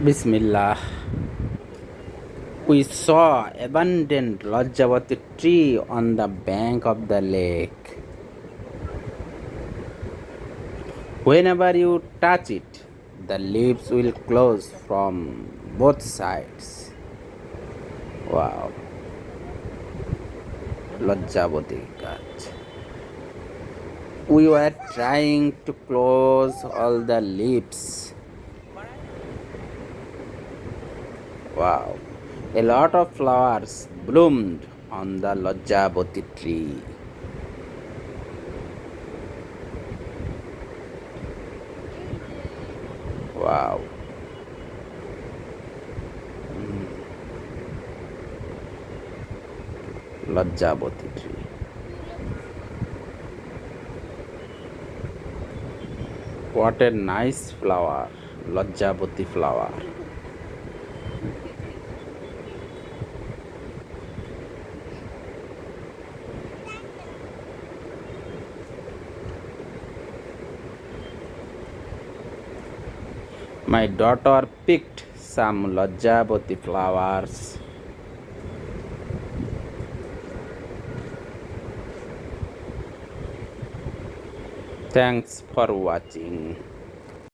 Bismillah. We saw abundant Lojjabati tree on the bank of the lake. Whenever you touch it, the leaves will close from both sides. Wow, Lojjabati gach. We were trying to close all the leaves. Wow, a lot of flowers bloomed on the Lojjabati tree. Wow. Lojjabati tree. What a nice flower, Lojjabati flower. My daughter picked some Lojjabati flowers. Thanks for watching.